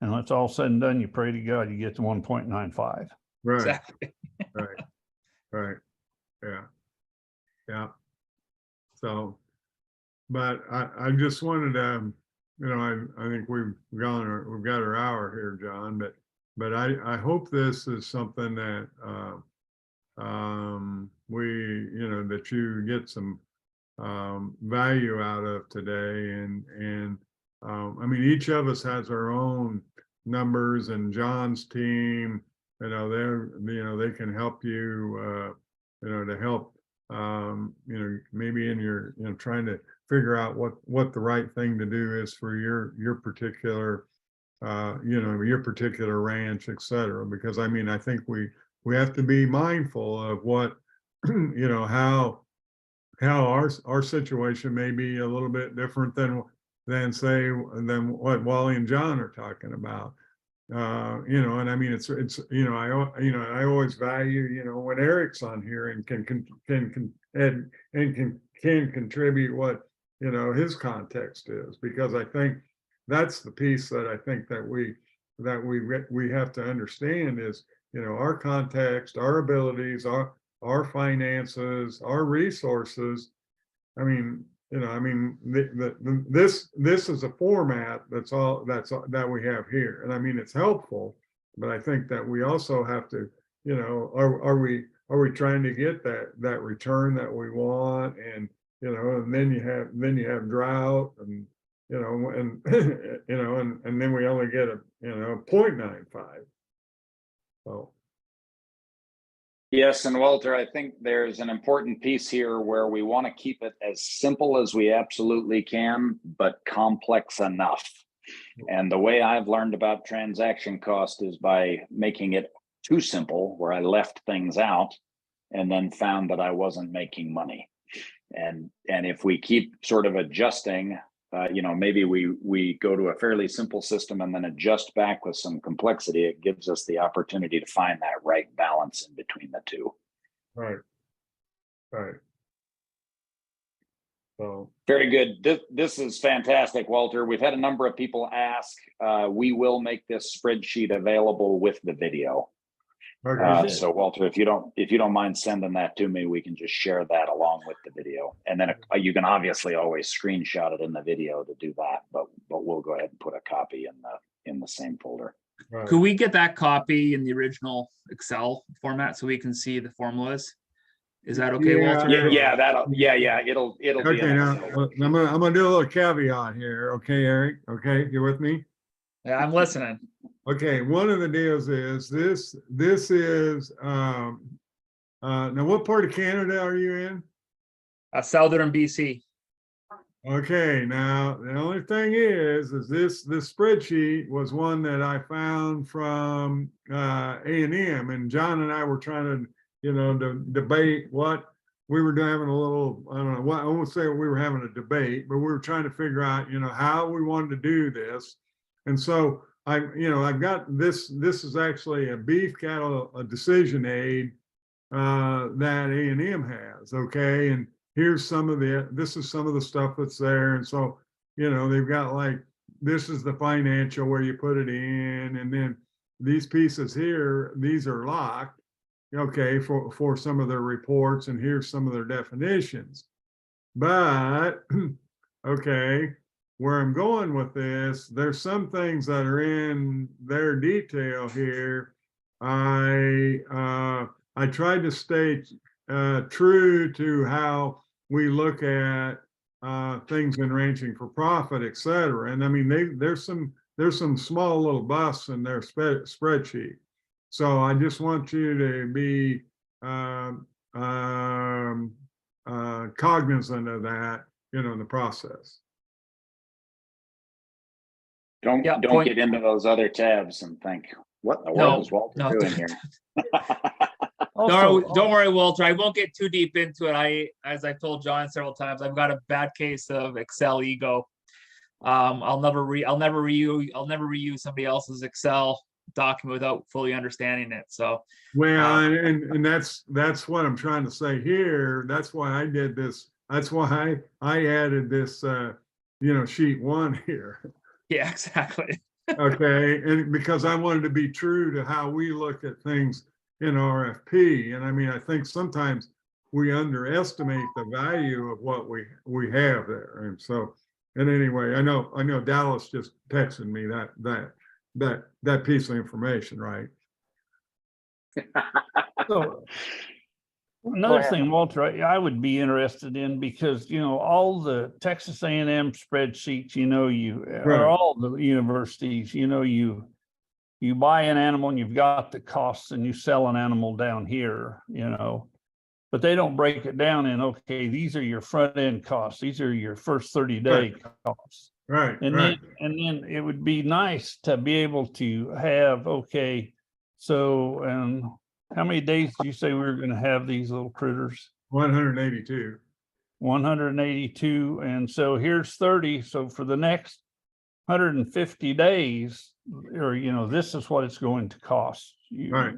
And when it's all said and done, you pray to God you get to 1.95. Right. Exactly. Right. Yeah. So, but I just wanted to, you know, I think we've got our hour here, John, but I hope this is something that that you get some value out of today, and I mean, each of us has our own numbers, and John's team, you know, they can help you, to help, maybe in your, trying to figure out what the right thing to do is for your particular, your particular ranch, et cetera. Because I mean, I think we have to be mindful of what, how our situation may be a little bit different than what Wally and John are talking about. You know, and I mean, it's, you know, I always value, you know, when Eric's on here and can contribute what, you know, his context is, because I think that's the piece that I think that we have to understand is, you know, our context, our abilities, our finances, our resources. I mean, you know, I mean, this is a format that we have here, and I mean, it's helpful, but I think that we also have to, you know, are we trying to get that return that we want, and you know, and then you have drought, and you know, and you know, and then we only get a, you know, 0.95. So. Yes, and Walter, I think there's an important piece here where we want to keep it as simple as we absolutely can, but complex enough. And the way I've learned about transaction cost is by making it too simple, where I left things out and then found that I wasn't making money. And if we keep sort of adjusting, you know, maybe we go to a fairly simple system and then adjust back with some complexity, it gives us the opportunity to find that right balance in between the two. Right. Right. So. Very good. This is fantastic, Walter. We've had a number of people ask. We will make this spreadsheet available with the video. Okay. So Walter, if you don't mind sending that to me, we can just share that along with the video. And then you can obviously always screenshot it in the video to do that, but we'll go ahead and put a copy in the same folder. Right. Could we get that copy in the original Excel format so we can see the formulas? Is that okay, Yeah. Walter? Yeah, it'll be Okay, now I'm gonna do a little caveat here. Okay, Eric. Okay, you with me? Yeah, I'm listening. Okay, one of the deals is this is now what part of Canada are you in? Southern BC. Okay, now the only thing is this spreadsheet was one that I found from A&M, and John and I were trying to, you know, debate what we were having a little, I don't know what, I won't say we were having a debate, but we were trying to figure out, you know, how we wanted to do this. And so I've got this is actually a beef cattle a decision aid that A&M has. Okay. And here's this is some of the stuff that's there. And so, you know, they've got like, this is the financial where you put it in. And then these pieces here, these are locked. Okay. For some of their reports, and here's some of their definitions. But okay, where I'm going with this, there's some things that are in their detail here. I tried to stay true to how we look at things in ranching for profit, et cetera. And I mean, there's some small little busts in their spreadsheet. So I just want you to be cognizant of that, you know, in the process. Don't get into those other tabs and think, what in the world is Walter doing here? Don't worry, Walter. I won't get too deep into it. As I told John several times, I've got a bad case of Excel ego. I'll never reuse somebody else's Excel document without fully understanding it. So well, and that's what I'm trying to say here. That's why I did this. That's why I added this sheet 1 here. Yeah, exactly. Okay, and because I wanted to be true to how we look at things in RFP. And I mean, I think sometimes we underestimate the value of what we have there. And so, and anyway, I know Dallas just texted me that piece of information, right? So another thing, Walter, I would be interested in, because, you know, all the Texas A&M spreadsheets, you know, or all the universities, you know, you buy an animal and you've got the costs, and you sell an animal down here, you know, but they don't break it down in, okay, these are your front end costs. These are your first 30-day costs. Right. And then it would be nice to be able to have, okay, so, how many days do you say we were going to have these little critters? 182. 182. And so here's 30. So for the next 150 days, or, this is what it's going to cost you. Right.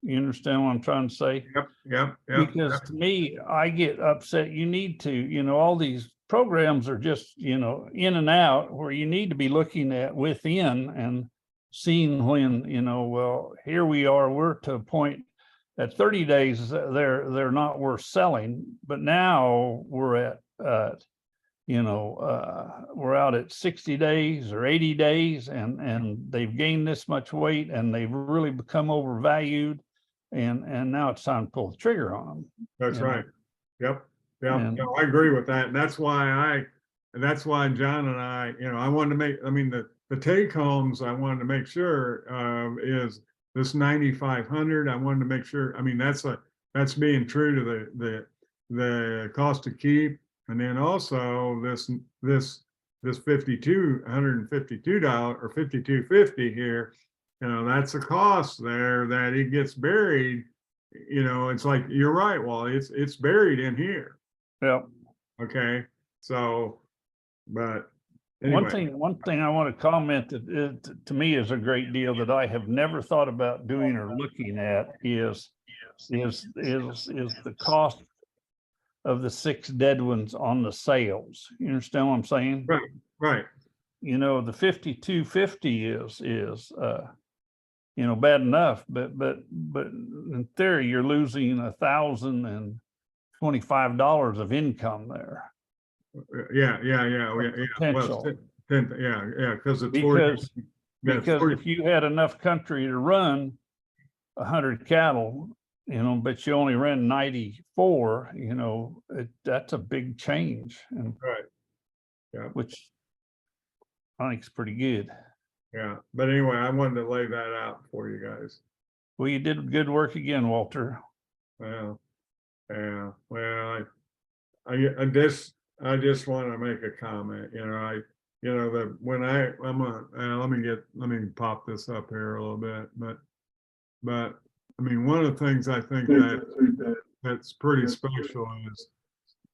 You understand what I'm trying to say? Yep. Because to me, I get upset. You need to, all these programs are just, in and out, where you need to be looking at within and seeing when, well, here we are, we're to a point at 30 days, they're not worth selling, but now we're at, we're out at 60 days or 80 days, and they've gained this much weight and they've really become overvalued. And now it's time to pull the trigger on them. That's right. Yep. Yeah. And- No, I agree with that. And that's why John and I, I wanted to make, the take homes, I wanted to make sure is this 9,500. I wanted to make sure, that's being true to the cost to keep. And then also this $152 or $52.50 here, that's a cost there that it gets buried. It's like, you're right, Wally, it's buried in here. Yeah. Okay. So, but anyway. One thing I want to comment that to me is a great deal that I have never thought about doing or looking at is the cost of the 6 dead ones on the sales. You understand what I'm saying? Right. The 5250 is bad enough, but in theory, you're losing $1,025 of income there. Yeah. Potential. Well, because it's Because if you had enough country to run 100 cattle, but you only ran 94, that's a big change, and right. Yeah. which I think is pretty good. Yeah. But anyway, I wanted to lay that out for you guys. Well, you did good work again, Walter. Well, yeah. Well, I just want to make a comment. That when let me pop this up here a little bit, but one of the things I think that's pretty special is,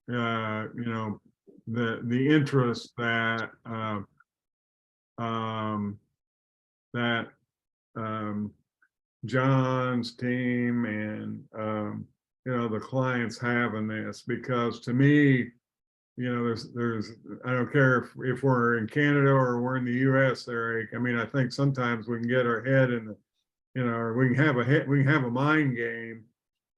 the interest that John's team and the clients have in this, because to me, there's I don't care if we're in Canada or we're in the US, Eric. I think sometimes we can get our head in the, or we can have a mind game,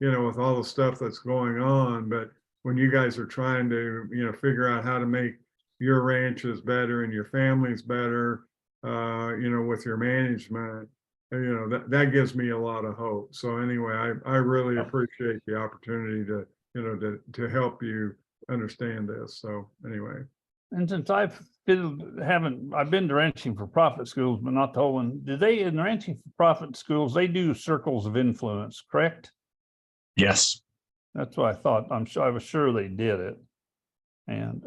with all the stuff that's going on. But when you guys are trying to, figure out how to make your ranches better and your families better, with your management, that gives me a lot of hope. So anyway, I really appreciate the opportunity to help you understand this. So anyway. And since I've been to ranching for profit schools, but not the whole one. Do they, in ranching for profit schools, they do circles of influence, correct? Yes. That's what I thought. I was sure they did it. And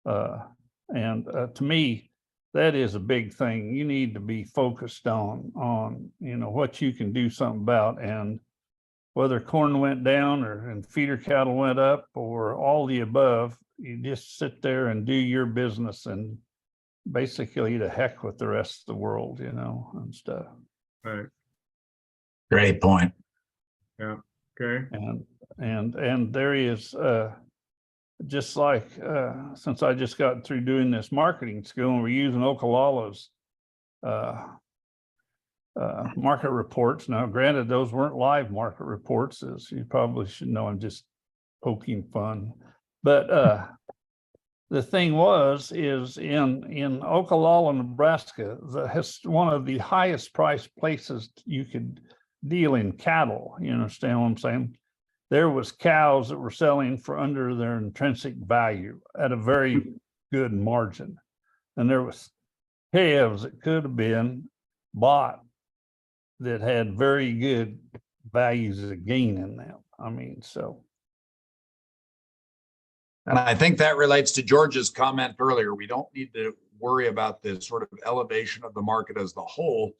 to me, that is a big thing. You need to be focused on what you can do something about, and whether corn went down and feeder cattle went up or all the above, you just sit there and do your business and basically to heck with the rest of the world, and stuff. Right. Great point. Yeah. Okay. And there is just like since I just got through doing this marketing school, and we're using Okalala's market reports. Now, granted, those weren't live market reports, as you probably should know. I'm just poking fun. But the thing is in Okalala, Nebraska, one of the highest priced places you could deal in cattle. You understand what I'm saying? There was cows that were selling for under their intrinsic value at a very good margin. And there was calves that could have been bought that had very good values of gain in them. So. And I think that relates to George's comment earlier. We don't need to worry about this sort of elevation of the market as the whole.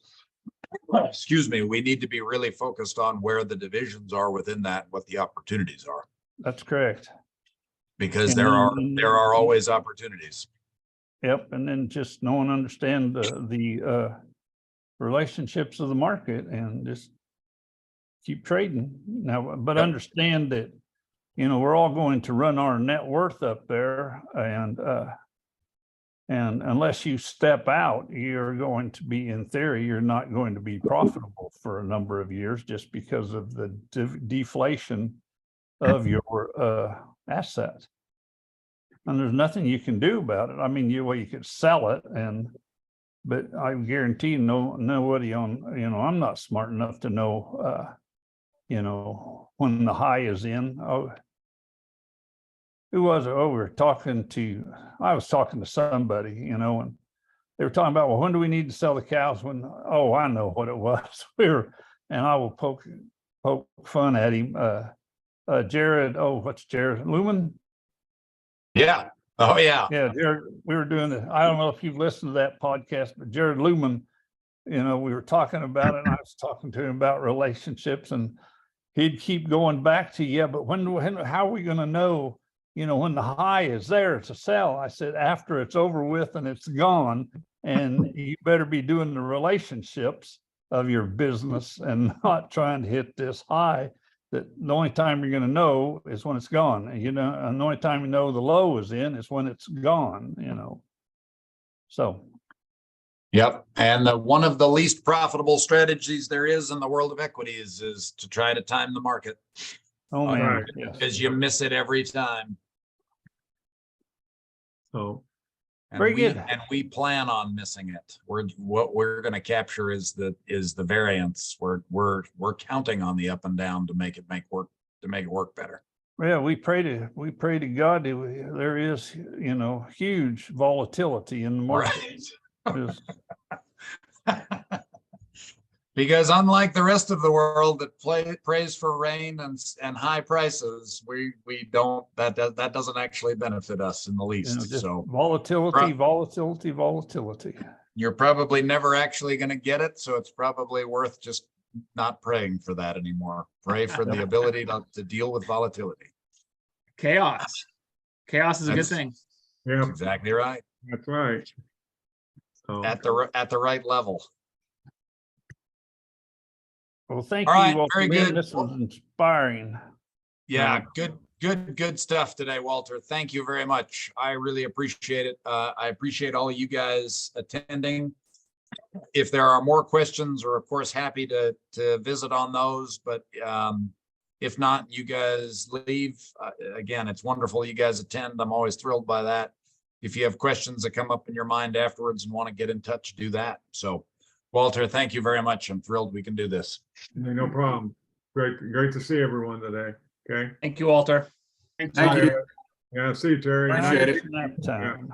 Excuse me. We need to be really focused on where the divisions are within that, what the opportunities are. That's correct. Because there are always opportunities. Yep, and then just know and understand the relationships of the market and just keep trading. Now, but Yep. understand that, we're all going to run our net worth up there, and unless you step out, you're going to be, in theory, you're not going to be profitable for a number of years just because of the deflation of your asset. And there's nothing you can do about it. I mean, you could sell it, but I guarantee nobody I'm not smart enough to know, when the high is in. Oh, who was it? Oh, I was talking to somebody, and they were talking about, well, when do we need to sell the cows? I know what it was. And I will poke fun at him. Jared, what's Jared? Lumen? Yeah. Oh, yeah. Yeah, Jared, we were doing I don't know if you've listened to that podcast, but Jared Lumen, we were talking about it, and I was talking to him about relationships, and he'd keep going back to, yeah, but how are we going to know, when the high is there to sell? I said, after it's over with and it's gone, and you better be doing the relationships of your business and not trying to hit this high. That the only time you're going to know is when it's gone. And, and the only time you know the low is in is when it's gone, So. Yep. And one of the least profitable strategies there is in the world of equities is to try to time the market. Oh, man. Right. Yes. Because you miss it every time. So, And Very we, good. and we plan on missing it. What we're going to capture is the variance. We're counting on the up and down to make it work better. Yeah, we pray to God that there is, huge volatility in the market. Right. Because unlike the rest of the world that prays for rain and high prices, we don't, that doesn't actually benefit us in the least. Just So volatility. You're probably never actually going to get it. So it's probably worth just not praying for that anymore. Pray for the ability to deal with volatility. Chaos is a good That's- thing. yeah, That's exactly right. that's right. So, At the right level. Well, thank All you. right, Walter very Lynn. good. This was inspiring. Yeah, good stuff today, Walter. Thank you very much. I really appreciate it. I appreciate all of you guys attending. If there are more questions, we're of course happy to visit on those, but if not, you guys leave. Again, it's wonderful you guys attend. I'm always thrilled by that. If you have questions that come up in your mind afterwards and want to get in touch, do that. So, Walter, thank you very much. I'm thrilled we can do this. no problem. Great to see everyone today. Okay. Thank you, Walter. Thank you. Yeah, see you, Terry. Appreciate it. Nap time.